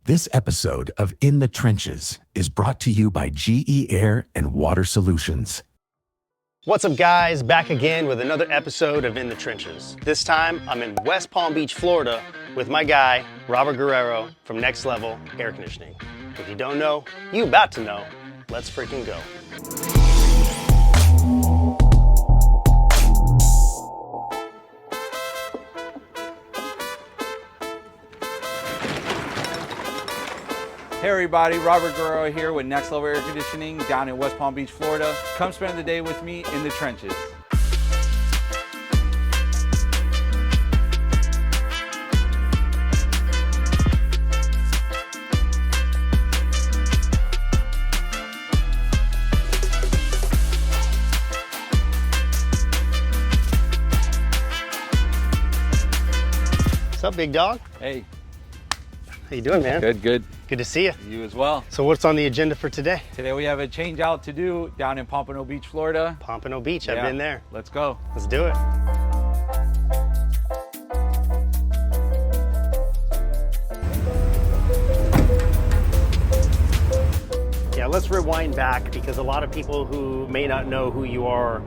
This episode of In the Trenches is brought to you by GE Air and Water Solutions. What's up, guys? Back again with another episode of In the Trenches. This time, I'm in West Palm Beach, Florida with my guy, Robert Guerrero from Next Level Air Conditioning. If you don't know, you about to know. Let's freaking go. Hey everybody, Robert Guerrero here with Next Level Air Conditioning down in West Palm Beach, Florida. Come spend the day with me in the trenches. What's up, big dog? Hey. How you doing, man? Good, good. Good to see you. You as well. So what's on the agenda for today? Today we have a change out to do down in Pompano Beach, Florida. Pompano Beach, I've been there. Let's go. Let's do it. Yeah, let's rewind back because a lot of people who may not know who you are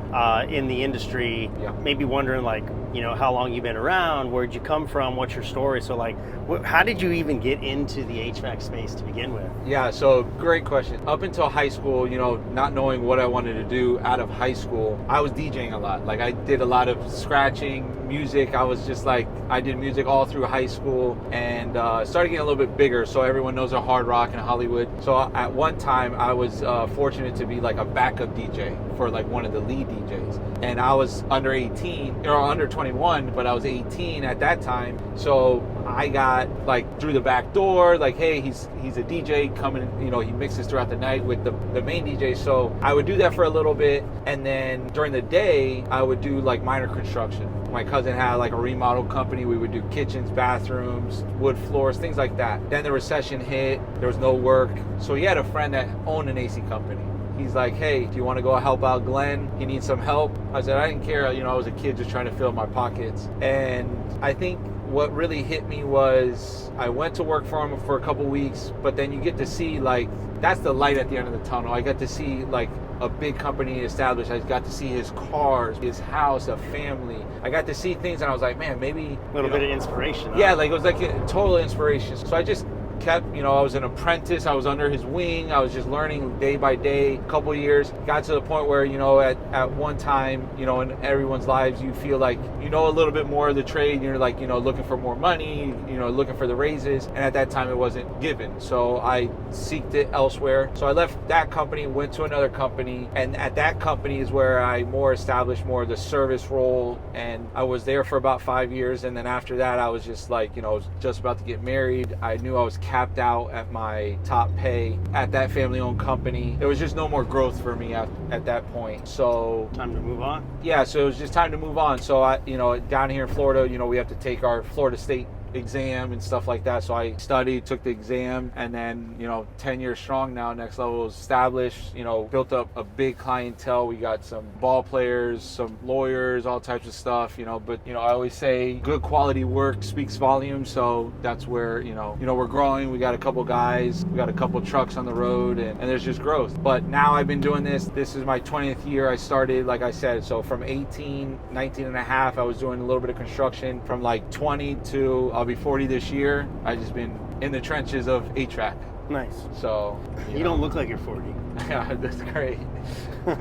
in the industry may be wondering, like, you know, how long you've been around, where'd you come from, what's your story? So, like, how did you even get into the HVAC space to begin with? Yeah, so great question. Up until high school, you know, not knowing what I wanted to do out of high school, I was DJing a lot. Like, I did a lot of scratching, music. I was just like, I did music all through high school and started getting a little bit bigger. So everyone knows a hard rock in Hollywood. So at one time, I was fortunate to be like a backup DJ for like one of the lead DJs. And I was under 18, or under 21, but I was 18 at that time. So I got like through the back door, like, hey, he's a DJ coming, you know, he mixes throughout the night with the main DJ. So I would do that for a little bit. And then during the day, I would do like minor construction. My cousin had like a remodel company. We would do kitchens, bathrooms, wood floors, things like that. Then the recession hit, there was no work. So he had a friend that owned an AC company. He's like, hey, do you want to go help out Glenn? He needs some help. I said, I didn't care. You know, I was a kid just trying to fill my pockets. And I think what really hit me was I went to work for him for a couple weeks, but then you get to see, like, that's the light at the end of the tunnel. I got to see like a big company established. I got to see his cars, his house, a family. I got to see things and I was like, man, maybe A little bit of inspiration. Yeah, like it was like a total inspiration. So I just kept, you know, I was an apprentice. I was under his wing. I was just learning day by day, a couple of years. Got to the point where, you know, at one time, you know, in everyone's lives, you feel like you know a little bit more of the trade. And you're like, you know, looking for more money, you know, looking for the raises. And at that time, it wasn't given. So I seeked it elsewhere. So I left that company, went to another company. And at that company is where I established more of the service role. And I was there for about 5 years. And then after that, I was just like, you know, I was just about to get married. I knew I was capped out at my top pay at that family-owned company. There was just no more growth for me at that point. So Time to move on. yeah, so it was just time to move on. So I, you know, down here in Florida, you know, we have to take our Florida State exam and stuff like that. So I studied, took the exam, and then, you know, 10 years strong now, Next Level is established, you know, built up a big clientele. We got some ball players, some lawyers, all types of stuff, you know, but, you know, I always say good quality work speaks volumes. So that's where, you know, we're growing. We got a couple guys, we got a couple trucks on the road, and there's just growth. But now I've been doing this is my 20th year. I started, like I said, so from 19 and a half, I was doing a little bit of construction. From like 20 to I'll be 40 this year. I just been in the trenches of HVAC. Nice. So You don't look like you're 40. Yeah, that's great.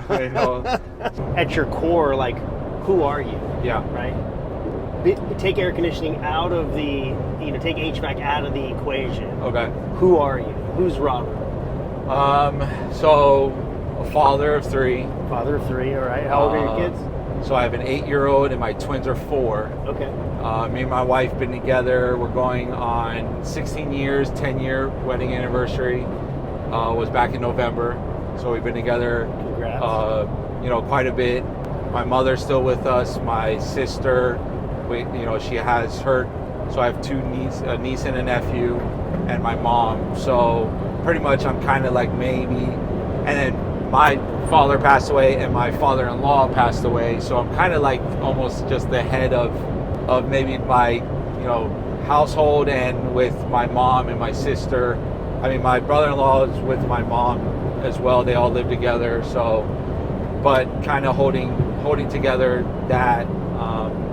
I know. At your core, like, who are you? Yeah. Right? Take air conditioning out of the, you know, take HVAC out of the equation. Okay. Who are you? Who's Robert? So a father of 3. Father of 3, all right. How old are your kids? So I have an 8-year-old and my twins are 4. Okay. Me and my wife been together. We're going on 16 years, 10-year wedding anniversary. Was back in November. So we've been together, Congrats. you know, quite a bit. My mother's still with us. My sister, you know, she has her. So I have 2 nieces, a niece and a nephew, and my mom. So pretty much I'm kind of like maybe, and then my father passed away and my father-in-law passed away. So I'm kind of like almost just the head of maybe my, you know, household and with my mom and my sister. I mean, my brother-in-law is with my mom as well. They all live together. So, but kind of holding together that.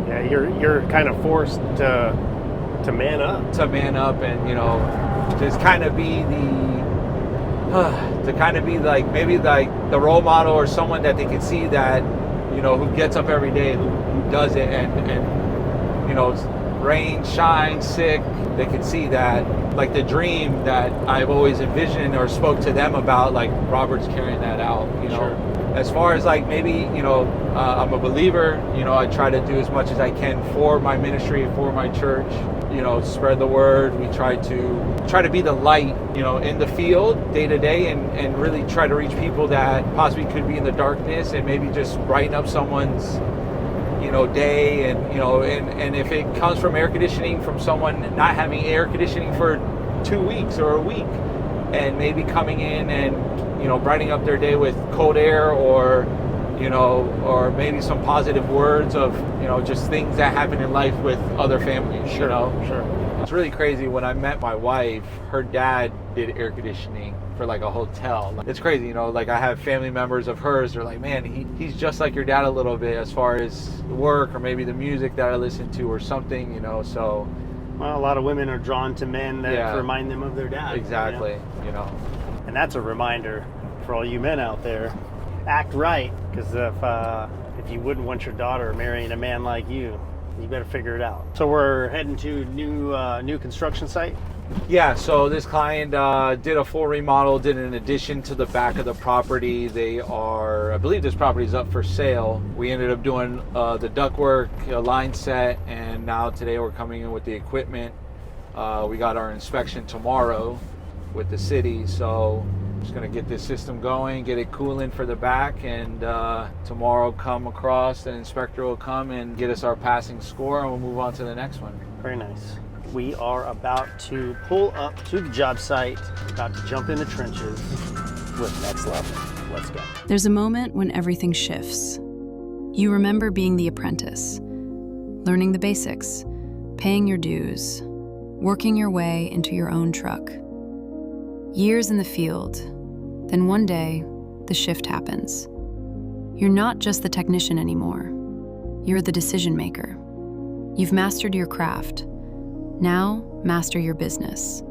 Yeah, you're kind of forced to man up. To man up and, you know, just kind of be to kind of be like maybe like the role model or someone that they can see that, you know, who gets up every day, who does it, and you know, rain, shine, sick, they can see that, like the dream that I've always envisioned or spoke to them about, like Robert's carrying that out, you know. Sure. As far as like maybe, you know, I'm a believer, you know, I try to do as much as I can for my ministry, for my church, you know, spread the word. We try to be the light, you know, in the field day to day, and really try to reach people that possibly could be in the darkness, and maybe just brighten up someone's, you know, day. And, you know, and if it comes from air conditioning, from someone not having air conditioning for 2 weeks or a week, and maybe coming in and, you know, brightening up their day with cold air, or, you know, or maybe some positive words of, you know, just things that happen in life with other families, Sure, you know. sure. It's really crazy. When I met my wife, her dad did air conditioning for like a hotel. It's crazy, you know, like I have family members of hers, they're like, man, he's just like your dad a little bit as far as work, or maybe the music that I listen to or something, you know. So, Well, a lot of women are drawn to men that Yeah. remind them of their dad. exactly, you know. And that's a reminder for all you men out there. Act right, because if you wouldn't want your daughter marrying a man like you better figure it out. So we're heading to new construction site. Yeah, so this client did a full remodel, did an addition to the back of the property. I believe this property is up for sale. We ended up doing the ductwork, line set, and now today we're coming in with the equipment. We got our inspection tomorrow with the city, so just gonna get this system going, get it cooling for the back, and tomorrow come across, the inspector will come and get us our passing score, and we'll move on to the next one. Very nice. We are about to pull up to the job site, about to jump in the trenches with Next Level. Let's go. There's a moment when everything shifts. You remember being the apprentice, learning the basics, paying your dues, working your way into your own truck. Years in the field, then one day, the shift happens. You're not just the technician anymore. You're the decision maker. You've mastered your craft. Now, master your business.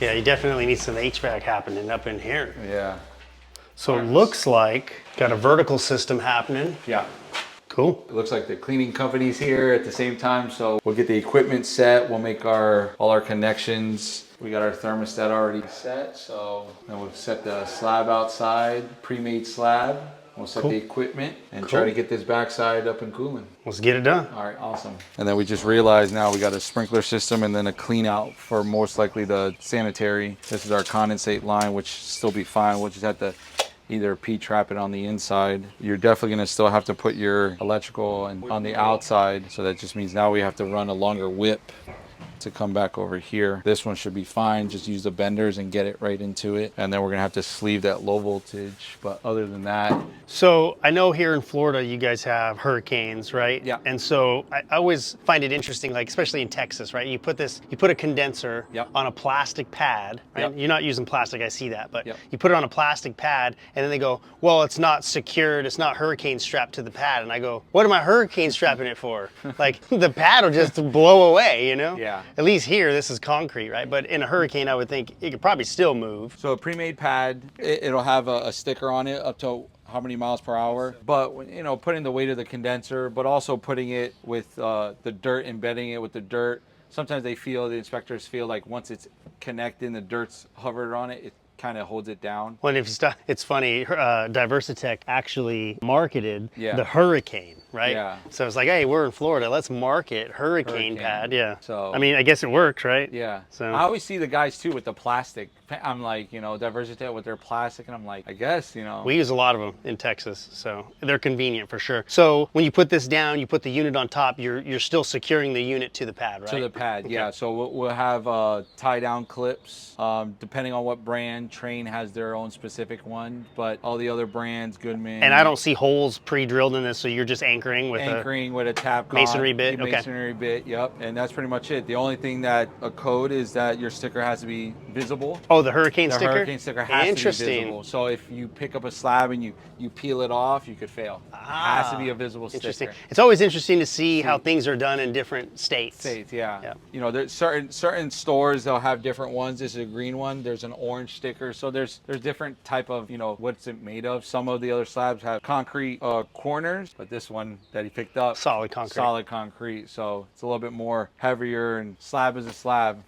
Yeah, you definitely need some HVAC happening up in here. Yeah. So it looks like got a vertical system happening. Yeah. Cool. It looks like the cleaning company's here at the same time, so we'll get the equipment set. We'll make all our connections. We got our thermostat already set, so then we'll set the slab outside, pre-made slab. We'll set the equipment and try to get this backside up and cooling. Let's get it done. All right, awesome. And then we just realized now we got a sprinkler system and then a clean out for most likely the sanitary. This is our condensate line, which still be fine. We'll just have to either P-trap it on the inside. You're definitely gonna still have to put your electrical on the outside. So that just means now we have to run a longer whip to come back over here. This one should be fine. Just use the benders and get it right into it. And then we're gonna have to sleeve that low voltage. But other than that. So I know here in Florida, you guys have hurricanes, right? Yeah. And so I always find it interesting, like especially in Texas, right? You put a condenser on a plastic pad, right? Yep. You're not using plastic, I see that, but Yep. you put it on a plastic pad and then they go, well, it's not secured, it's not hurricane strapped to the pad. And I go, what am I hurricane strapping it for? Like the pad will just blow away, you know? Yeah. At least here, this is concrete, right? But in a hurricane, I would think it could probably still move. So a pre-made pad, it'll have a sticker on it up to how many miles per hour. But, you know, putting the weight of the condenser, but also putting it with the dirt, embedding it with the dirt. Sometimes the inspectors feel like once it's connected and the dirt's hovered on it, it kind of holds it down. Well, and if you stop, it's funny. Diversitech actually marketed Yeah. the Hurricane, right? Yeah. So it's like, hey, we're in Florida. Let's market Hurricane pad. Yeah. So I mean, I guess it works, right? yeah. So I always see the guys too with the plastic. I'm like, you know, Diversitech with their plastic, and I'm like, I guess, you know. we use a lot of them in Texas, so they're convenient for sure. So when you put this down, you put the unit on top. You're still securing the unit to the pad, right? To the pad, Okay. yeah. So we'll have tie down clips. Depending on what brand, Train has their own specific one, but all the other brands, Goodman. And I don't see holes pre-drilled in this, so you're just anchoring with with a tap masonry bit, okay. masonry bit, yep. And that's pretty much it. The only thing that a code is that your sticker has to be visible. Oh, the Hurricane The sticker? Hurricane sticker has to be Interesting. visible. So if you pick up a slab and you peel it off, you could fail. It has to be a visible Interesting. sticker. It's always interesting to see how things are done in different states. Yeah. Yeah. You know, there's certain stores, they'll have different ones. This is a green one. There's an orange sticker. So there's different type of, you know, what's it made of. Some of the other slabs have concrete corners, but this one that he picked up, Solid concrete. Solid concrete. So it's a little bit more heavier, and slab is a slab.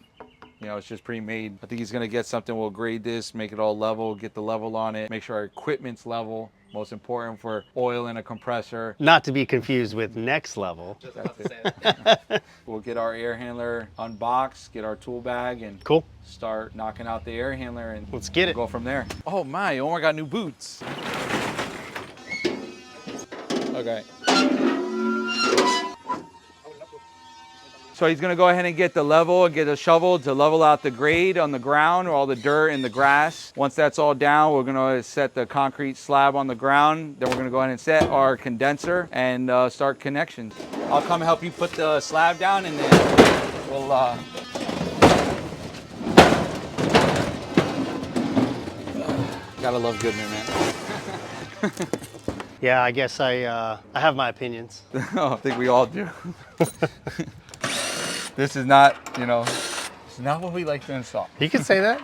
You know, it's just pre-made. I think he's gonna get something. We'll grade this, make it all level, get the level on it, make sure our equipment's level. Most important for oil in a compressor. Not to be confused with Next Level. We'll get our air handler unboxed, get our tool bag, and Cool. start knocking out the air handler, and Let's get it. go from there. Oh my, Omar got new boots. Okay. So he's gonna go ahead and get the level and get a shovel to level out the grade on the ground, or all the dirt and the grass. Once that's all down, we're gonna set the concrete slab on the ground. Then we're gonna go ahead and set our condenser and start connections. I'll come help you put the slab down, and then we'll gotta love Goodman, man. Yeah, I guess I have my opinions. I think we all do. This is not, you know, it's not what we like to install. You can say that.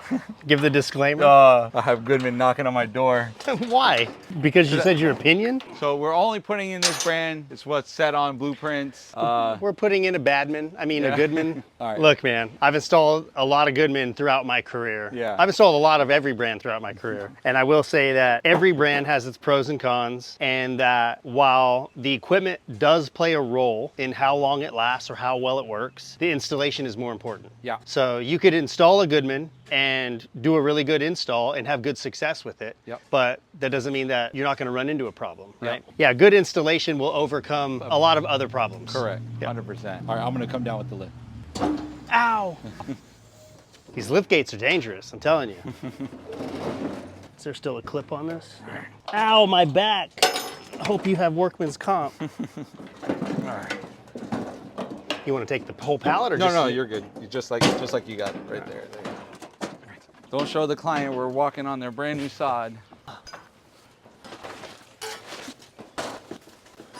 Give the disclaimer. I have Goodman knocking on my door. Why? Because you said your opinion? So we're only putting in this brand. It's what's set on blueprints. We're putting in a Badman. I mean, Yeah. a Goodman. All right. Look, man, I've installed a lot of Goodman throughout my career. Yeah. I've installed a lot of every brand throughout my career. And I will say that every brand has its pros and cons, and that while the equipment does play a role in how long it lasts or how well it works, the installation is more important. Yeah. So you could install a Goodman and do a really good install and have good success with it. Yep. But that doesn't mean that you're not going to run into a problem, right? Yep. Yeah, good installation will overcome a lot of other problems. Correct, Yeah. 100%. All right, I'm gonna come down with the lift. Ow! These lift gates are dangerous, I'm telling you. Is there still a clip on this? Ow, my back! I hope you have workman's comp. All right. You want to take the whole pallet or No, just... no, you're good. You just like you got it right there. There you go. All right. Don't show the client we're walking on their brand new sod.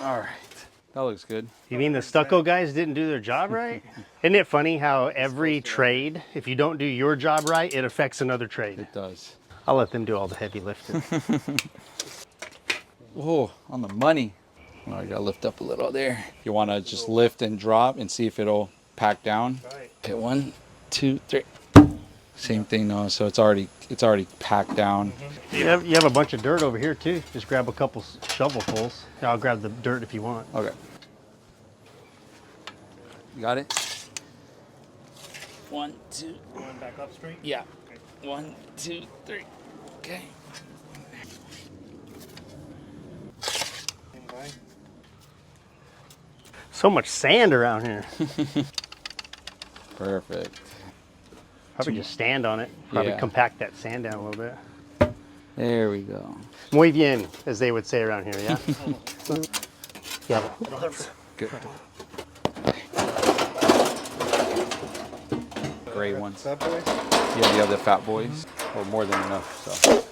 All right, that looks good. You mean the stucco guys didn't do their job right? Isn't it funny how every trade, if you don't do your job right, it affects another trade? It does. I'll let them do all the heavy lifting. Oh, on the money. Oh, I gotta lift up a little there. You wanna just lift and drop and see if it'll pack down. Okay, 1, 2, 3. Same thing though, so it's already packed down. You have a bunch of dirt over here too. Just grab a couple shovelfuls. I'll grab the dirt if you want. Okay. You got it? 1, 2. Going back up straight? Yeah. 1, 2, 3. Okay. So much sand around here. Perfect. Probably just stand on it. Probably Yeah. compact that sand down a little bit. There we go. Muy bien, as they would say around here, yeah? Yeah. Good. Gray ones. Fat boys? Yeah, you have the fat boys. Or more than enough, so.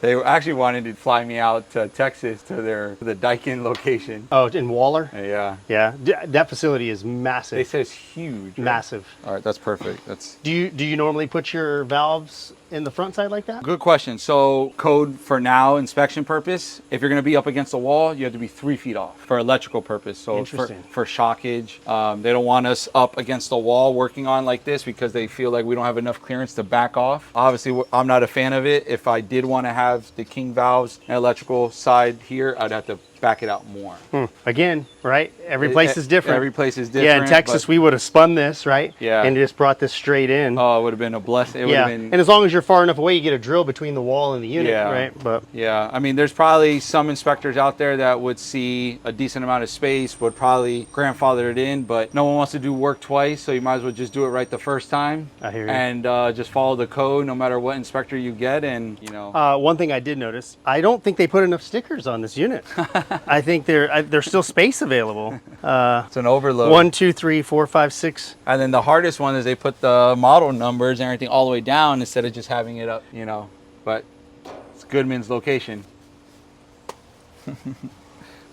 They actually wanted to fly me out to Texas to the Daikin location. Oh, in Waller? Yeah. Yeah, that facility is massive. They said it's huge. Right? Massive. All right, that's perfect. That's Do you normally put your valves in the front side like that? Good question. So code for now, inspection purpose, if you're going to be up against the wall, you have to be 3 feet off for electrical purpose. So for shockage, they don't want us up against the wall working on like this because they feel like we don't have enough clearance to back off. Obviously, I'm not a fan of it. If I did want to have the king valves and electrical side here, I'd have to back it out more. Again, right? Every place is different. Every place is different. Yeah, in Texas, we would have spun this, right? Yeah. And just brought this straight in. Oh, it would have been a blessing. Yeah, and as long as you're far enough away, you get a drill between the wall and the unit, right? But yeah, I mean, there's probably some inspectors out there that would see a decent amount of space, would probably grandfather it in, but no one wants to do work twice, so you might as well just do it right the first time. I hear you. And just follow the code no matter what inspector you get, and you know. One thing I did notice, I don't think they put enough stickers on this unit. I think there's still space available. It's an overload. 1, 2, 3, 4, 5, 6. And then the hardest one is they put the model numbers and everything all the way down instead of just having it up, you know. But it's Goodman's location.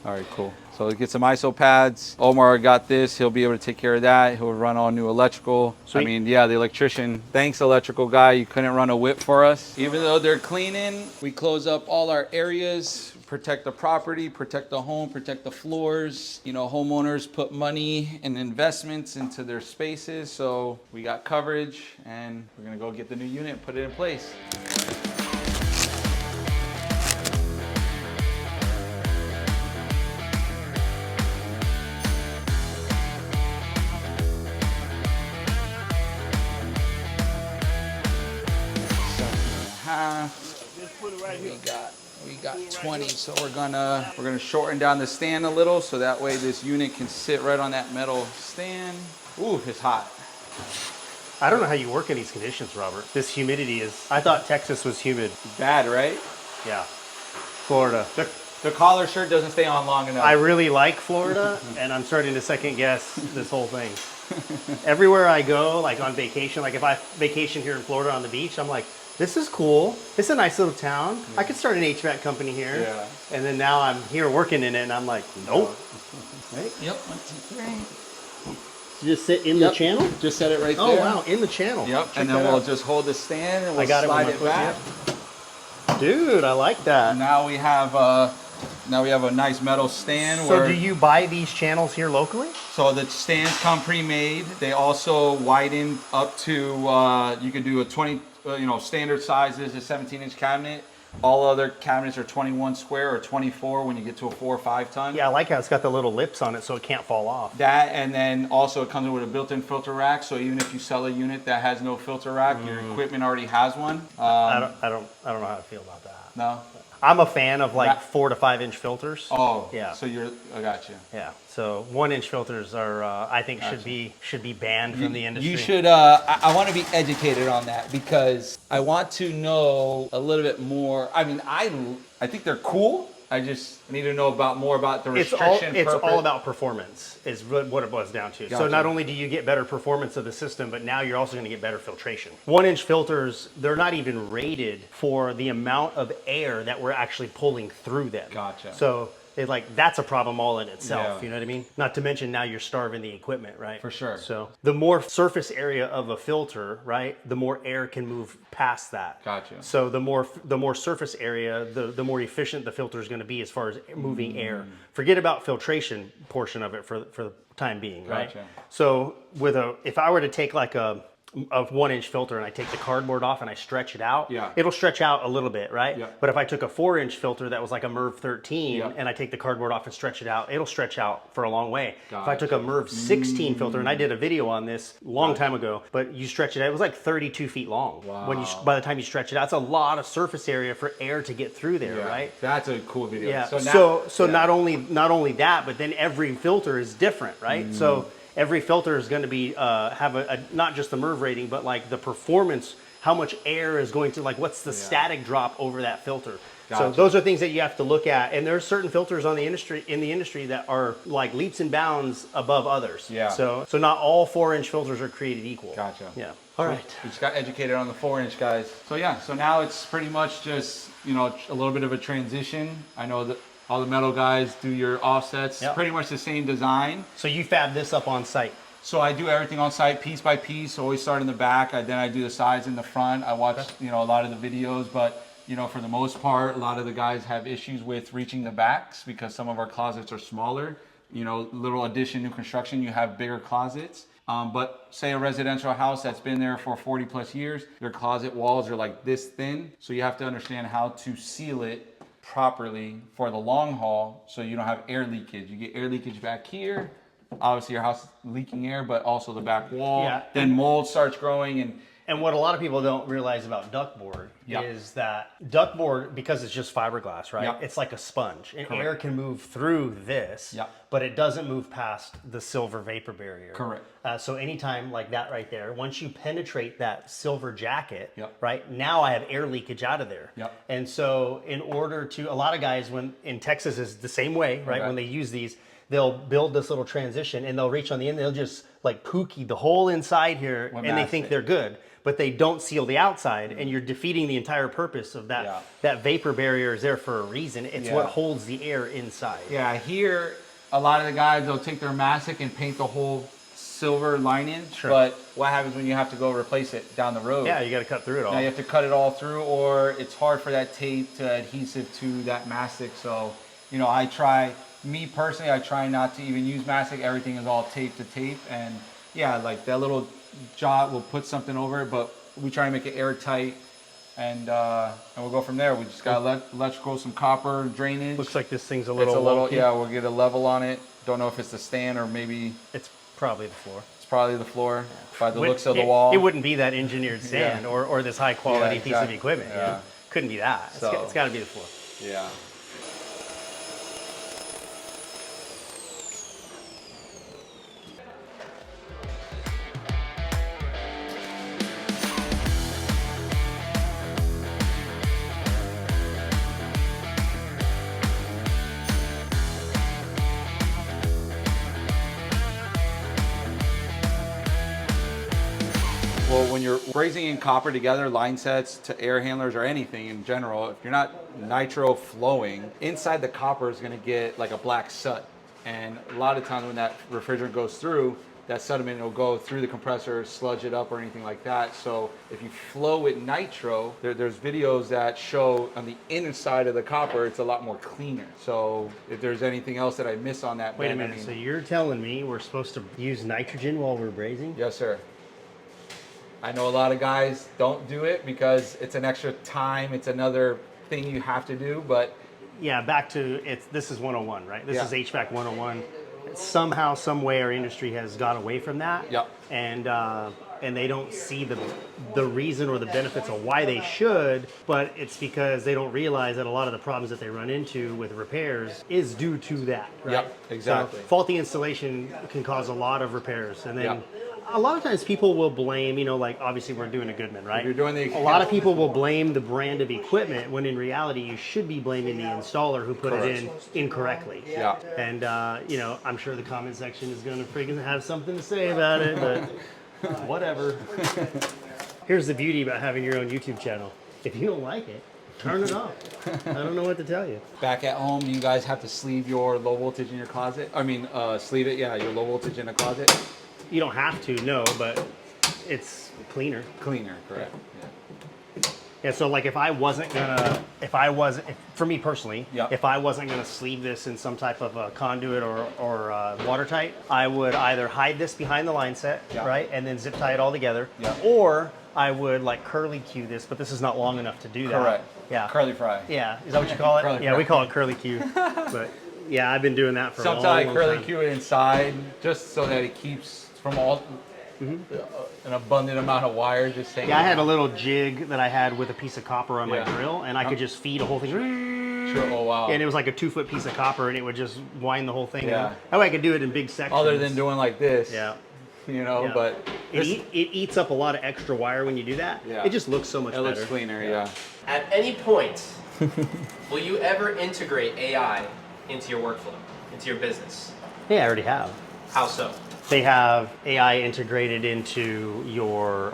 All right, cool. So get some ISO pads. Omar got this. He'll be able to take care of that. He'll run all new electrical. Sweet. I mean, yeah, the electrician. Thanks, electrical guy. You couldn't run a whip for us. Even though they're cleaning, we close up all our areas, protect the property, protect the home, protect the floors. You know, homeowners put money and investments into their spaces. So we got coverage, and we're going to go get the new unit and put it in place. We got 20, so we're gonna shorten down the stand a little so that way this unit can sit right on that metal stand. Ooh, it's hot. I don't know how you work in these conditions, Robert. This humidity is, I thought Texas was humid. Bad, right? Yeah. Florida. The collar shirt doesn't stay on long enough. I really like Florida, and I'm starting to second guess this whole thing. Everywhere I go, like on vacation, like if I vacation here in Florida on the beach, I'm like, this is cool. It's a nice little town. Yeah. I could start an HVAC company here. Yeah. And then now I'm here working in it, and I'm like, nope. Right? Yep. 1, 2, 3. So just sit in the channel? Just set it right there. Oh, wow, in the channel. Yep. Check and then we'll just hold the stand and we'll slide it back. Yep. Dude, I like that. Now we have a nice metal stand. So do you buy these channels here locally? So the stands come pre-made. They also widen up to, you can do a 20, standard sizes, a 17-inch cabinet. All other cabinets are 21 square or 24 when you get to a 4 or 5 ton. Yeah, I like how it's got the little lips on it so it can't fall off. That, and then also it comes with a built-in filter rack. So even if you sell a unit that has no filter rack, your equipment already has one. I don't know how to feel about that. No? I'm a fan of like 4 to 5 inch filters. Oh, yeah. So I got you. Yeah. So 1 inch filters are, I think, should be banned from the industry. You should. I want to be educated on that because I want to know a little bit more. I mean, I think they're cool. I just need to know more about the restriction. It's all about performance is what it boils down to. Gotcha. So not only do you get better performance of the system, but now you're also going to get better filtration. 1 inch filters, they're not even rated for the amount of air that we're actually pulling through them. Gotcha. So that's a problem all in itself. Yeah. You know what I mean? Not to mention now you're starving the equipment, right? For sure. So the more surface area of a filter, right, the more air can move past that. Gotcha. So the more surface area, the more efficient the filter is going to be as far as moving air. Forget about filtration portion of it for the time being, right? Gotcha. So if I were to take like a 1 inch filter and I take the cardboard off and I stretch it out, it'll stretch out a little bit, right? Yeah. But if I took a 4 inch filter that was like a MERV 13 and I take the cardboard off and stretch it out, it'll stretch out for a long way. If I took a MERV 16 filter, and I did a video on this a long time ago, but you stretch it out, it was like 32 feet long. Wow. By the time you stretch it out, it's a lot of surface area for air to get through there, right? That's a cool video. Yeah. So not only that, but then every filter is different, right? So every filter is going to be have not just the MERV rating, but like the performance, how much air is going to, like what's the static drop over that filter. Gotcha. So those are things that you have to look at, and there are certain filters in the industry that are like leaps and bounds above others. Yeah. So not all 4 inch filters are created equal. Gotcha. Yeah. All right. We just got educated on the 4 inch guys. So yeah. So now it's pretty much just a little bit of a transition. I know that all the metal guys do your offsets. Yep. Pretty much the same design. So you fab this up on site? So I do everything on site, piece by piece. Always start in the back. Then I do the sides in the front. I watch, you know, a lot of the videos, but you know, for the most part, a lot of the guys have issues with reaching the backs because some of our closets are smaller. You know, little addition, new construction, you have bigger closets. But say a residential house that's been there for 40 plus years, your closet walls are like this thin. So you have to understand how to seal it properly for the long haul so you don't have air leakage. You get air leakage back here. Obviously your house is leaking air, but also the back wall. Yeah. Then mold starts growing And what a lot of people don't realize about ductboard is that ductboard, because it's just fiberglass, right? It's like a sponge. And air can move through this, but it doesn't move past the silver vapor barrier. Correct. So anytime like that right there, once you penetrate that silver jacket, right, now I have air leakage out of there. And so in order to, a lot of guys, when in Texas is the same way, right? When they use these, they'll build this little transition and they'll reach on the end, they'll just like pookie the whole inside here and they think they're good. But they don't seal the outside, and you're defeating the entire purpose of that. That vapor barrier is there for a reason. It's what holds the air inside. Yeah, here, a lot of the guys, they'll take their mastic and paint the whole silver lining. But what happens when you have to go replace it down the road? Yeah, you got to cut through it all. Now you have to cut it all through, or it's hard for that tape to adhesive to that mastic. So, you know, me personally, I try not to even use mastic. Everything is all tape to tape. And yeah, like that little jot will put something over it, but we try to make it airtight, and we'll go from there. We just got electrical, some copper drainage. Looks like this thing's a little wonky. Yeah, we'll get a level on it. Don't know if it's the stand or maybe it's probably the floor. It's probably the floor by the looks of the wall. It wouldn't be that engineered sand or this high quality piece of equipment. Yeah. Couldn't be that. It's got to be the floor. Yeah. Well, when you're brazing in copper together, line sets to air handlers or anything in general, if you're not nitro flowing, inside the copper is going to get like a black soot. And a lot of times when that refrigerant goes through, that sediment will go through the compressor, sludge it up or anything like that. So if you flow with nitro, there's videos that show on the inside of the copper, it's a lot more cleaner. So if there's anything else that I miss on that, wait a minute. So you're telling me we're supposed to use nitrogen while we're brazing? Yes, sir. I know a lot of guys don't do it because it's an extra time. It's another thing you have to do, but yeah, back to this is 101, right? This is HVAC 101. Somehow, some way, our industry has got away from that. And they don't see the reason or the benefits of why they should, but it's because they don't realize that a lot of the problems that they run into with repairs is due to that, right? Exactly. So faulty installation can cause a lot of repairs, and then a lot of times people will blame, you know, like obviously we're doing a Goodman, right? You're doing a lot of people will blame the brand of equipment when in reality you should be blaming the installer who put it in incorrectly. And you know, I'm sure the comment section is going to freaking have something to say about it, but whatever. Here's the beauty about having your own YouTube channel. If you don't like it, turn it off. I don't know what to tell you. Back at home, you guys have to sleeve your low voltage in your closet. I mean, sleeve it, your low voltage in a closet. You don't have to, no, but it's cleaner. Cleaner, correct. Yeah, so like if for me personally, if I wasn't gonna sleeve this in some type of a conduit or watertight, I would either hide this behind the line set, right, and then zip tie it all together, or I would like curly Q this, but this is not long enough to do that. Correct. Yeah. Curly fry. Yeah, is that what you call it? Curly yeah, fry. we call it curly Q, but yeah, I've been doing that for a long time. Sometimes I curly Q it inside just so that it keeps from all an abundant amount of wire just hanging. Yeah, I had a little jig that I had with a piece of copper on my drill, and I could just feed a whole thing. Oh wow! And it was like a 2-foot piece of copper, and it would just wind the whole thing out. That way I could do it in big sections. Other than doing like this. You know, but it eats up a lot of extra wire when you do that. It just looks so much better. It looks cleaner, At any point, will you ever integrate AI into your workflow, into your business? They already have. How so? They have AI integrated into your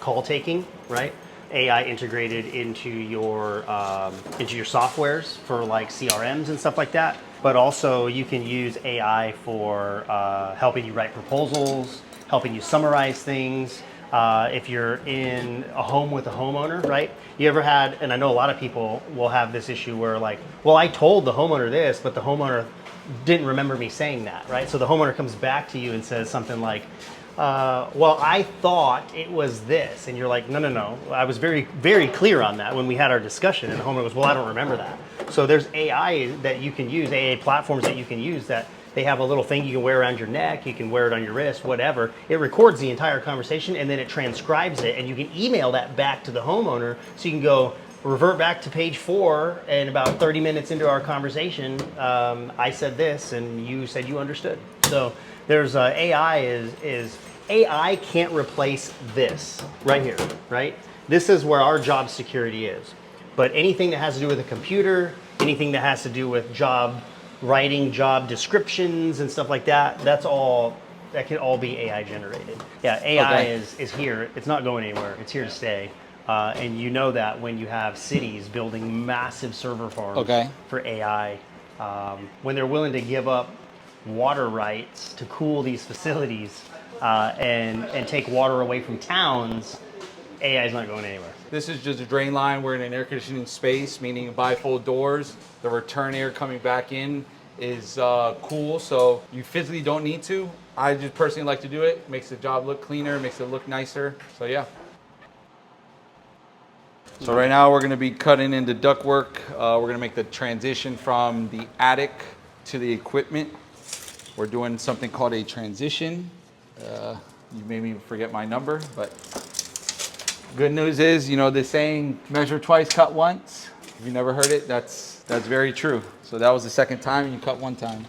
call taking, right? AI integrated into your softwares for like CRMs and stuff like that. But also you can use AI for helping you write proposals, helping you summarize things. If you're in a home with a homeowner, right? You ever had, and I know a lot of people will have this issue where like, well, I told the homeowner this, but the homeowner didn't remember me saying that, right? So the homeowner comes back to you and says something like, well, I thought it was this. And you're like, no, no, no. I was very, very clear on that when we had our discussion. And the homeowner goes, well, I don't remember that. So there's AI that you can use, AA platforms that you can use that they have a little thing you can wear around your neck, you can wear it on your wrist, whatever. It records the entire conversation and then it transcribes it, and you can email that back to the homeowner. So you can go revert back to page 4, and about 30 minutes into our conversation, I said this and you said you understood. So there's AI can't replace this right here, right? This is where our job security is. But anything that has to do with a computer, anything that has to do with job writing, job descriptions and stuff like that, that can all be AI generated. Yeah, AI is here. It's not going anywhere. It's here to stay. And you know that when you have cities building massive server farms for AI, when they're willing to give up water rights to cool these facilities and take water away from towns, AI is not going anywhere. This is just a drain line. We're in an air conditioning space, meaning bifold doors. The return air coming back in is cool, so you physically don't need to. I just personally like to do it. Makes the job look cleaner, makes it look nicer. So yeah. So right now we're going to be cutting into ductwork. We're going to make the transition from the attic to the equipment. We're doing something called a transition. You made me forget my number, but good news is, you know, the saying, measure twice, cut once. If you never heard it, that's very true. So that was the second time, and you cut one time.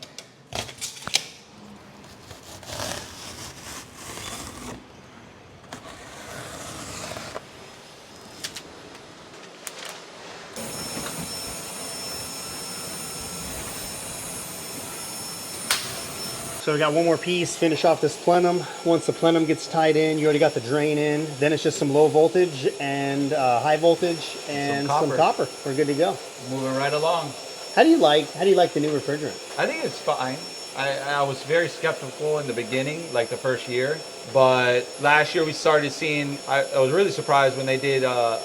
So we got one more piece, finish off this plenum. Once the plenum gets tied in, you already got the drain in. Then it's just some low voltage and high voltage and some copper. We're good to go. Moving right along. How do you like the new refrigerant? I think it's fine. I was very skeptical in the beginning, like the first year. But last year we started seeing, I was really surprised when they did a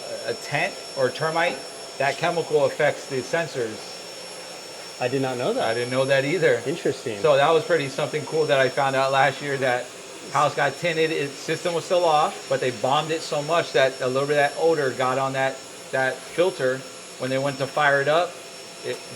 tent or termite. That chemical affects the sensors. I did not know that. I didn't know that either. Interesting. So that was pretty something cool that I found out last year, that house got tinted, its system was still off, but they bombed it so much that a little bit of that odor got on that filter. When they went to fire it up,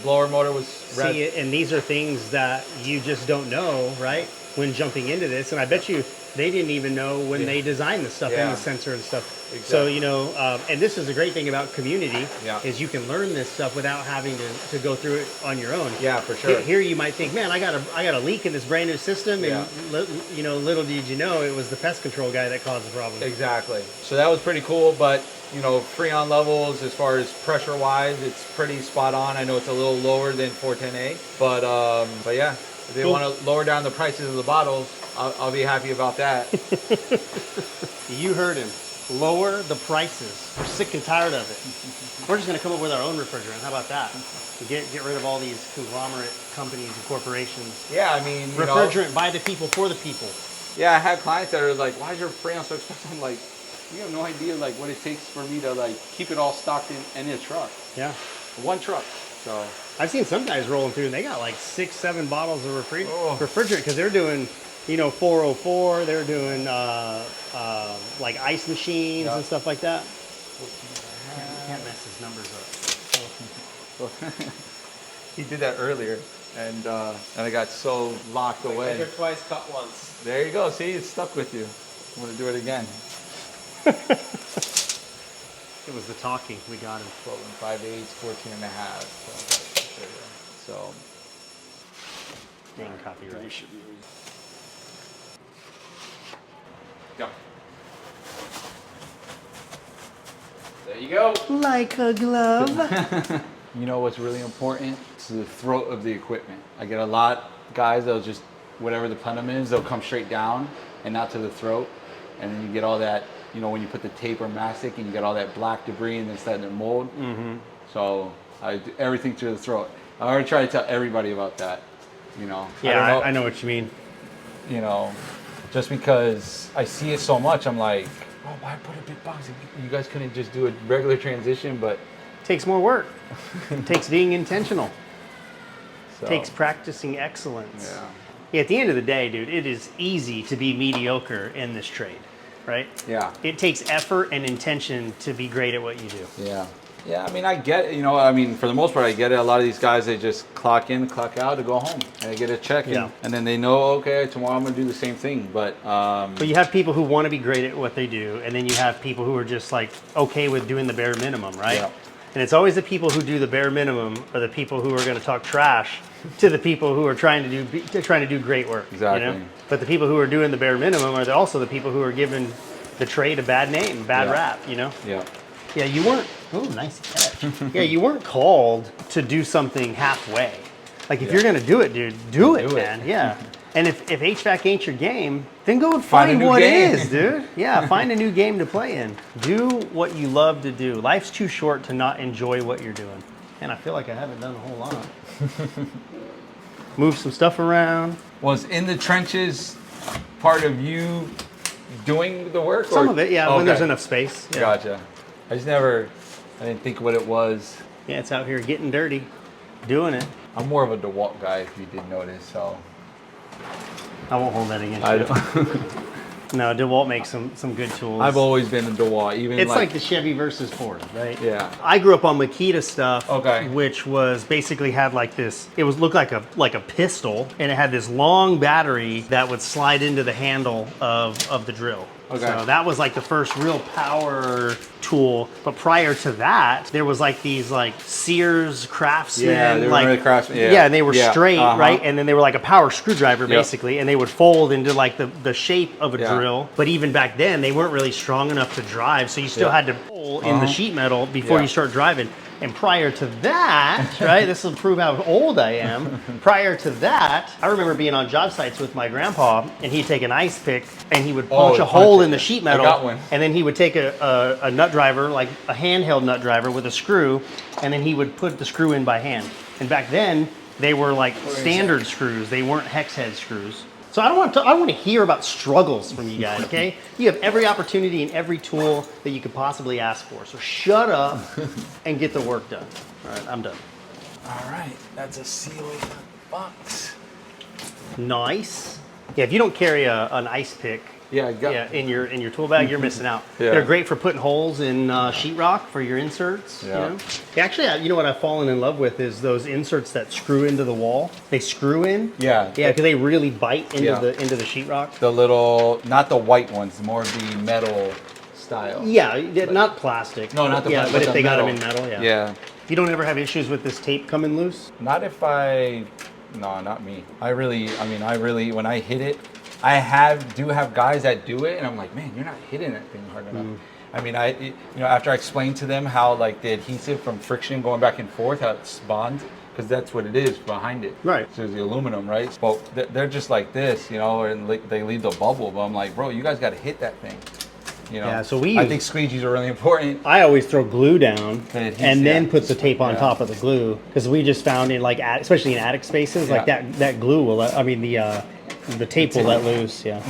blower motor was red. See, and these are things that you just don't know, right? When jumping into this, and I bet you they didn't even know when they designed the stuff in the sensor and stuff. Exactly. So, you know, and this is a great thing about community, is you can learn this stuff without having to go through it on your own. Yeah, for sure. Here you might think, man, I got a leak in this brand new system, and you know, little did you know it was the pest control guy that caused the problem. Exactly. So that was pretty cool, but you know, Freon levels as far as pressure wise, it's pretty spot on. I know it's a little lower than 410A, but yeah, if they want to lower down the prices of the bottles, I'll be happy about that. You heard him. Lower the prices. We're sick and tired of it. We're just going to come up with our own refrigerant. How about that? Get rid of all these conglomerate companies and corporations. Yeah, I mean, refrigerant by the people for the people. Yeah, I had clients that are like, "Why is your Freon so expensive?" I'm like, "You have no idea like what it takes for me to like keep it all stocked in a truck." Yeah, one truck. So I've seen some guys rolling through and they got like 6-7 bottles of refrigerant because they're doing, you know, 404. They're doing like ice machines and stuff like that. Can't mess his numbers up. He did that earlier, and I got so locked away. Measure twice, cut once. There you go. See, it's stuck with you. I'm gonna do it again. It was the talking. We got him. 12 and 5/8, 14 and a half. So. Dang copyright. Go. There you go. Like a glove. You know what's really important? It's the throat of the equipment. I get a lot of guys that'll just, whatever the plenum is, they'll come straight down and not to the throat. And then you get all that, you know, when you put the tape or mastic and you get all that black debris and it's starting to mold. Mm-hmm. So I do everything through the throat. I already try to tell everybody about that, you know. Yeah, I know what you mean. You know, just because I see it so much. I'm like, oh, why put a big box? You guys couldn't just do a regular transition, but Takes more work. Takes being intentional. so, Takes practicing excellence. Yeah. Yeah, at the end of the day, dude, it is easy to be mediocre in this trade, right? Yeah. It takes effort and intention to be great at what you do. Yeah. Yeah, I mean, I get it. You know, I mean, for the most part, I get it. A lot of these guys, they just clock in, clock out to go home. And they get a check, and then they know, okay, tomorrow I'm going to do the same thing. But you have people who want to be great at what they do, and then you have people who are just like okay with doing the bare minimum, right? Yeah. And it's always the people who do the bare minimum are the people who are going to talk trash to the people who are trying to do great work. Exactly. You know? But the people who are doing the bare minimum are also the people who are giving the trade a bad name, bad rap. You know? Yeah. Yeah, you weren't. Oh, nice catch. Yeah, you weren't called to do something halfway. Like if you're gonna do it, dude, do it, man. Yeah. And if HVAC ain't your game, then go and find what is, dude. Yeah, find a new game to play in. Do what you love to do. Life's too short to not enjoy what you're doing. And I feel like I haven't done a whole lot. Move some stuff around. Was in the trenches part of you doing the work? Some or? of it, yeah, Okay. when there's enough space. Yeah. Gotcha. I didn't think what it was. Yeah, it's out here getting dirty, doing it. I'm more of a DeWalt guy, if you didn't notice, so. I won't hold that against I you. don't. No, DeWalt makes some good tools. I've always been a DeWalt, even It's like the Chevy versus Ford, right? Yeah. I grew up on Makita stuff, Okay. which was basically had like this. It was looked like a pistol, and it had this long battery that would slide into the handle of the drill. Okay. So that was like the first real power tool. But prior to that, there was like these like Sears Craftsman. Yeah, they were like, really Craftsman, yeah. Yeah, and they were Yeah, straight, uh-huh. right? And then they were like a power screwdriver Yep. basically, and they would fold into like the shape of a Yeah. drill. But even back then, they weren't really strong enough to drive, so you still Yeah. had to pull in the sheet metal before Yeah. you start driving. And prior to that, right, this will prove how old I am. Prior to that, I remember being on job sites with my grandpa, and he'd take an ice pick and he would punch a hole in the sheet metal. I got one. And then he would take a nut driver, like a handheld nut driver with a screw, and then he would put the screw in by hand. And back then, they were like standard screws. They weren't hex head screws. So I don't want to hear about struggles from you guys, okay? You have every opportunity and every tool that you could possibly ask for. So shut up and get the work done. All right, I'm done. All right, that's a sealing box. Nice. Yeah, if you don't carry an ice pick, Yeah, I got in your tool bag, you're missing out. Yeah. They're great for putting holes in sheetrock for your inserts. Yeah. You know? Actually, you know what I've fallen in love with is those inserts that screw into the wall. They screw in. Yeah. Yeah, because they really bite into Yeah. the sheetrock. the little, not the white ones, more of the metal style. Yeah, not plastic. No, not the yeah, plastic, but if the they got them metal. in metal, yeah. Yeah. You don't ever have issues with this tape coming loose? Not if no, not me. I really, when I hit it, do have guys that do it, and I'm like, man, you're not hitting that thing hard enough. I mean, after I explained to them how like the adhesive from friction going back and forth, how it's bonds, because that's what it is behind it. Right. So it's the aluminum, right? But they're just like this, and they leave the bubble. But I'm like, bro, you guys got to hit that thing. Yeah, so I think squeegees are really important. I always throw glue down adhesive, and then yeah. put the tape on Yeah. top of the glue, because we just found in like especially in attic spaces, like Yeah. that glue will the tape will let loose, yeah.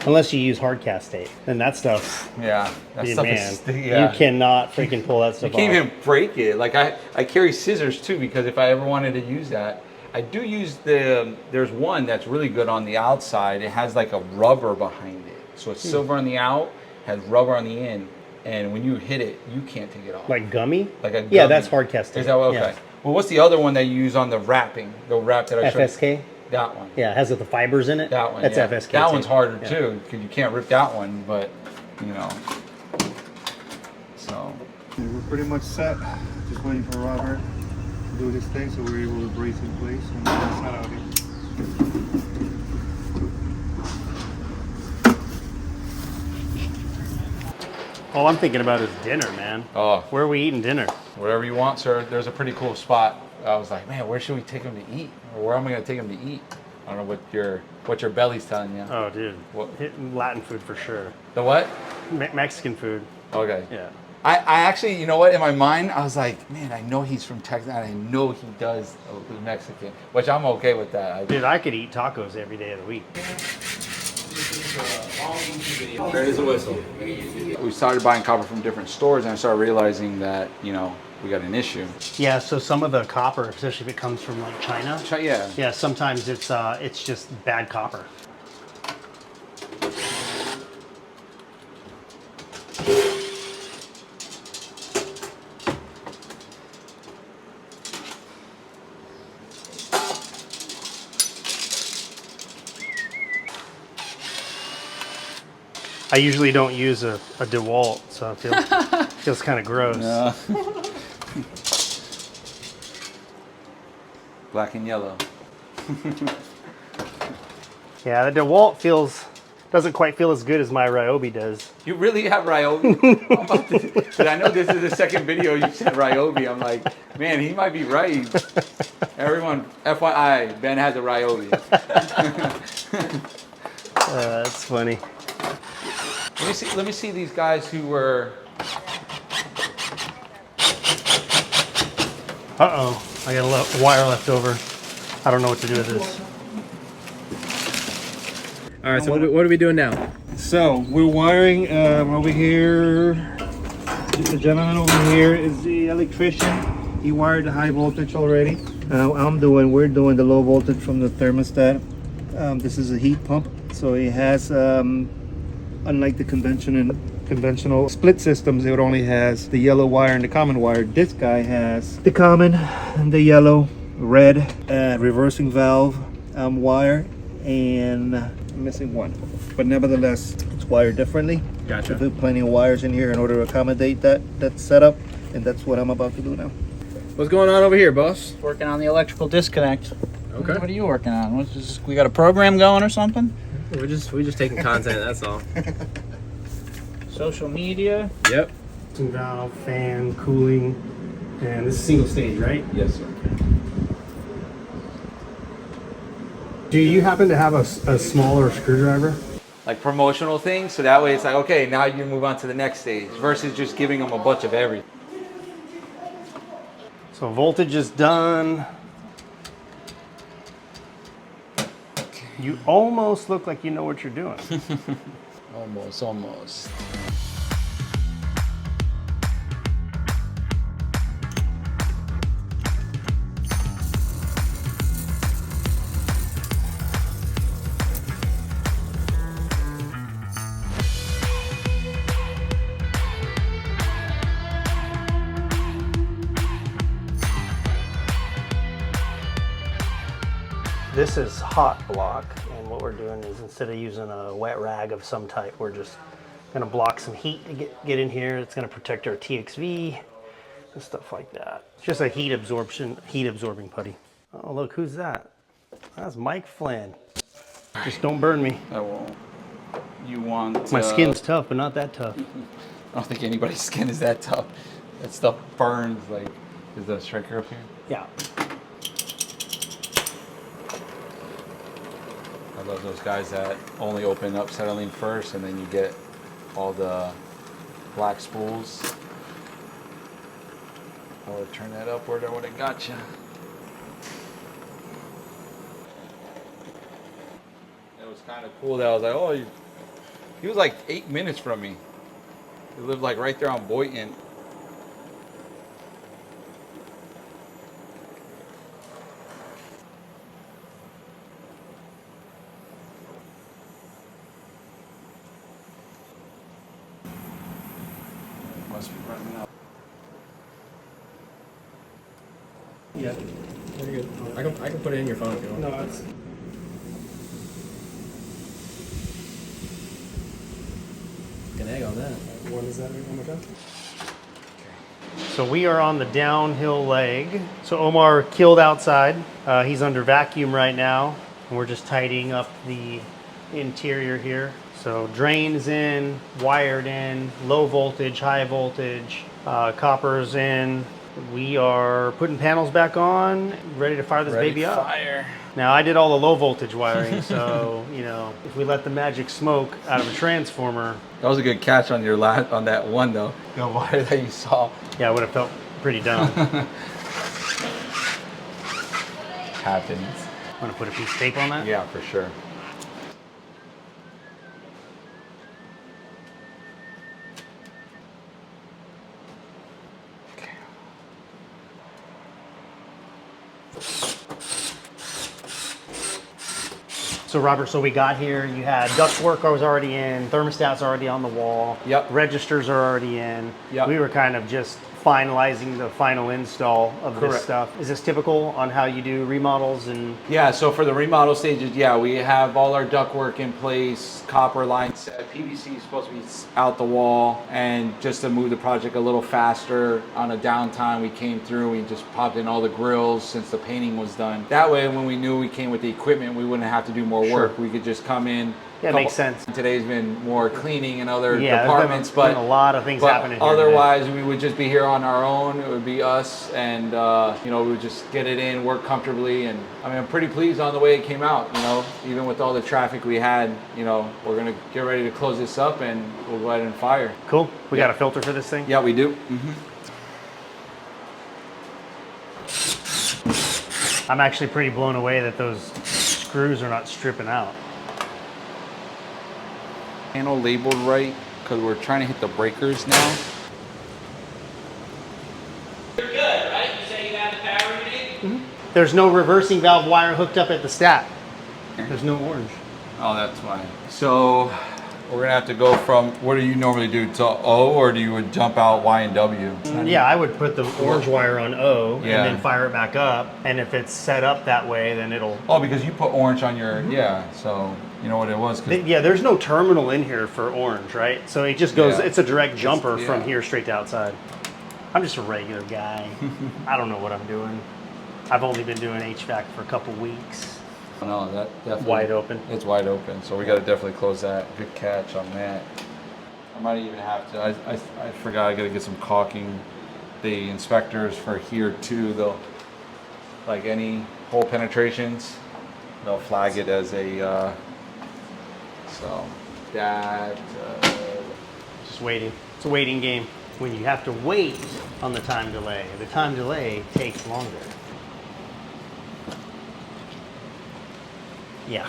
Unless you use hard cast tape, then that stuff, Yeah, that stuff man, is yeah. you cannot freaking pull that stuff You can't off. even break it. Like I carry scissors too, because if I ever wanted to use that, I do use there's one that's really good on the outside. It has like a rubber behind it. So it's silver on the out, has rubber on the end, and when you hit it, you can't take it off. Like gummy? Like a Yeah, gummy. that's hard cast tape. Is that okay? Yeah. Well, what's the other one that you use on the wrapping? The wrap that I showed you? FSK? That one. Yeah, it has the fibers in it. That one. That's yeah. FSK. That tape. one's harder Yeah. too, because you can't rip that one. But so. We're pretty much set. Just waiting for Robert to do his thing so we're able to brace in place and we're set out here. All I'm thinking about is dinner, man. Oh. Where are we eating dinner? Whatever you want, sir. There's a pretty cool spot. I was like, man, where should we take him to eat? Or where am I going to take him to eat? I don't know what your belly's telling you. Oh, dude. What? Latin food for sure. The what? Mexican food. Okay. Yeah. I actually, you know what? In my mind, I was like, man, I know he's from Texas, and I know he does Mexican, which I'm okay with that. Dude, I could eat tacos every day of the week. There is a whistle. We started buying copper from different stores, and I started realizing that, you know, we got an issue. Yeah, so some of the copper, especially if it comes from like China, Yeah. yeah, sometimes it's just bad copper. I usually don't use a DeWalt, so it feels kind of gross. No. Black and yellow. Yeah, the DeWalt doesn't quite feel as good as my Ryobi does. You really have Ryobi? But I know this is the second video you said Ryobi. I'm like, man, he might be right. Everyone, FYI, Ben has a Ryobi. That's funny. Let me see these guys who were. Uh-oh, I got a wire left over. I don't know what to do with this. All right, so what are we doing now? So we're wiring over here. The gentleman over here is the electrician. He wired the high voltage already. We're doing the low voltage from the thermostat. This is a heat pump, so it has, unlike the conventional split systems, it only has the yellow wire and the common wire. This guy has the common and the yellow, red reversing valve wire, and I'm missing one, but nevertheless it's wired differently. Gotcha. I put plenty of wires in here in order to accommodate that setup, and that's what I'm about to do now. What's going on over here, boss? Working on the electrical disconnect. Okay. What are you working on? What's this, we got a program going or something? We're just taking content. That's all. Social media. Yep. Valve, fan, cooling, and this is single stage, right? Yes, sir. Do you happen to have a smaller screwdriver? Like promotional things, so that way it's like, okay, now you move on to the next stage versus just giving them a bunch of everything. So voltage is done. You almost look like you know what you're doing. Almost. This is hot block, and what we're doing is instead of using a wet rag of some type, we're just gonna block some heat to get in here. It's gonna protect our TXV and stuff like that. It's just a heat absorbing putty. Oh, look, who's that? That's Mike Flynn. Just don't burn me. I won't. You want... My skin's tough, but not that tough. I don't think anybody's skin is that tough. That stuff burns like... Is the striker up here? Yeah. I love those guys that only open up acetylene first and then you get all the black spools. I would turn that upward, I would have got you. It was kind of cool that I was like, oh, he was like 8 minutes from me. He lived like right there on Boynton. Must be running out. Yeah. Very good. I can put it in your phone if you want. No, it's... An egg on that. What is that one more time? So we are on the downhill leg. So Omar killed outside. He's under vacuum right now. And we're just tidying up the interior here. So drains in, wired in, low voltage, high voltage, copper's in. We are putting panels back on, ready to fire this baby up. Fire. Now I did all the low voltage wiring, so you know, if we let the magic smoke out of a transformer, That was a good catch on your on that one though. The wire that you saw. yeah, I would have felt pretty dumb. Happens. Want to put a piece of tape on that? Yeah, for sure. So Robert, so we got here, you had ductwork was already in, thermostats already on the wall. Yep. Registers are already in. Yep. We were kind of just finalizing the final install of this Correct. stuff. Is this typical on how you do remodels and? Yeah, so for the remodel stages, yeah, we have all our ductwork in place, copper line set, PVC is supposed to be out the wall, and just to move the project a little faster on a downtime, we came through, we just popped in all the grills since the painting was done. That way, when we knew we came with the equipment, we wouldn't have to do more Sure. work. We could just come in. Yeah, makes sense. Today's been more cleaning and other Yeah, departments, there's been a lot of things happening here today. otherwise we would just be here on our own. It would be us, and you know, we would just get it in, work comfortably, and I mean, I'm pretty pleased on the way it came out. You know, even with all the traffic we had, you know, we're gonna get ready to close this up, and we'll go ahead and fire. Cool. We got a filter for this thing? Yeah, we do. I'm actually pretty blown away that those screws are not stripping out. Panel labeled right because we're trying to hit the breakers now. You're good, right? You say you have the power you need? There's no reversing valve wire hooked up at the stack. There's no orange. Oh, that's fine. So we're gonna have to go from, what do you normally do, to O, or do you would jump out Y and W? Yeah, I would put the orange wire on O Yeah. and then fire it back up. And if it's set up that way, then it'll. Oh, because you put orange on your, yeah, so you know what it was. 'Cause Yeah, there's no terminal in here for orange, right? So it just goes, Yeah. it's a direct jumper from yeah. here straight to outside. I'm just a regular guy. I don't know what I'm doing. I've only been doing HVAC for a couple weeks. No, that definitely. Wide open. It's wide open, so we got to definitely close that. Good catch on that. I might even have to, I forgot, I got to get some caulking. The inspectors for here too, they'll, like any hole penetrations, they'll flag it as a, so that, Just waiting. It's a waiting game. When you have to wait on the time delay takes longer. Yeah.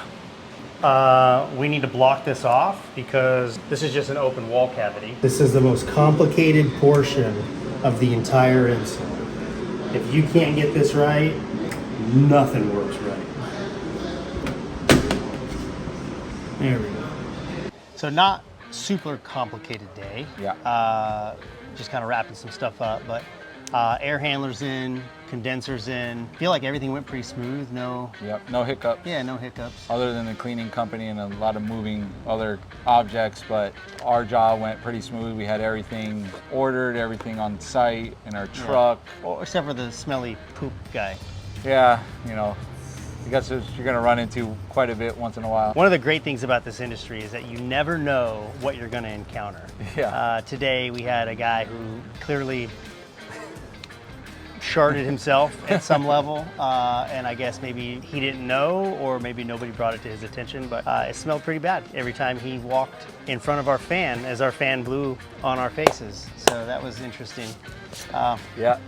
We need to block this off because this is just an open wall cavity. This is the most complicated portion of the entire install. If you can't get this right, nothing works right. There we go. So not super complicated day. Yeah. Just kind of wrapping some stuff up, but air handlers in, condensers in. Feel like everything went pretty smooth. No. Yep, no hiccups. Yeah, no hiccups. Other than the cleaning company and a lot of moving other objects, but our job went pretty smooth. We had everything ordered, everything on site in our truck. Well, except for the smelly poop guy. Yeah, you know, I guess you're gonna run into quite a bit once in a while. One of the great things about this industry is that you never know what you're going to encounter. Yeah. Today we had a guy who clearly sharded himself at some level, and I guess maybe he didn't know, or maybe nobody brought it to his attention, but it smelled pretty bad every time he walked in front of our fan as our fan blew on our faces. So that was interesting. Yeah.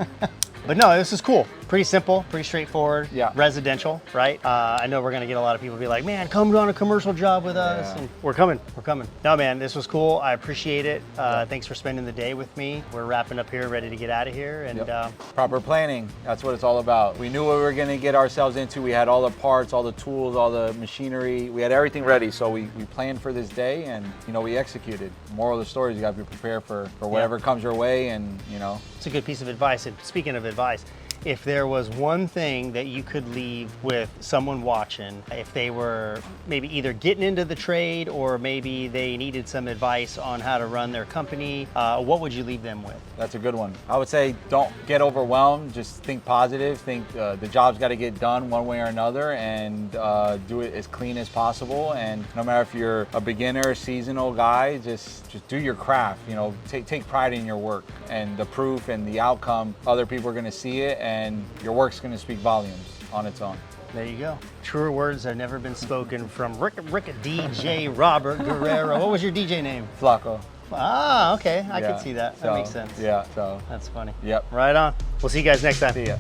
But no, this is cool. Pretty simple, pretty straightforward. Yeah. Residential, right? I know we're gonna get a lot of people be like, man, come on a commercial job with us. Yeah. And we're coming. No, man, this was cool. I appreciate it. Thanks for spending the day with me. We're wrapping up here, ready to get out of here. And Proper planning, that's what it's all about. We knew what we were gonna get ourselves into. We had all the parts, all the tools, all the machinery. We had everything ready, so we planned for this day, and you know, we executed. Moral of the story is you gotta be prepared for whatever comes your way, and you know. it's a good piece of advice. And speaking of advice, if there was one thing that you could leave with someone watching, if they were maybe either getting into the trade or maybe they needed some advice on how to run their company, what would you leave them with? That's a good one. I would say don't get overwhelmed. Just think positive. Think the job's got to get done one way or another, and do it as clean as possible. And no matter if you're a beginner, seasonal guy, just do your craft. You know, take pride in your work, and the proof and the outcome. Other people are going to see it, and your work's going to speak volumes on its own. There you go. Truer words have never been spoken from DJ Robert Guerrero. What was your DJ name? Flaco. Ah, okay. I Yeah. can see that. That So, makes sense. Yeah. So. That's funny. Yep. Right on. We'll see you guys next time. See ya.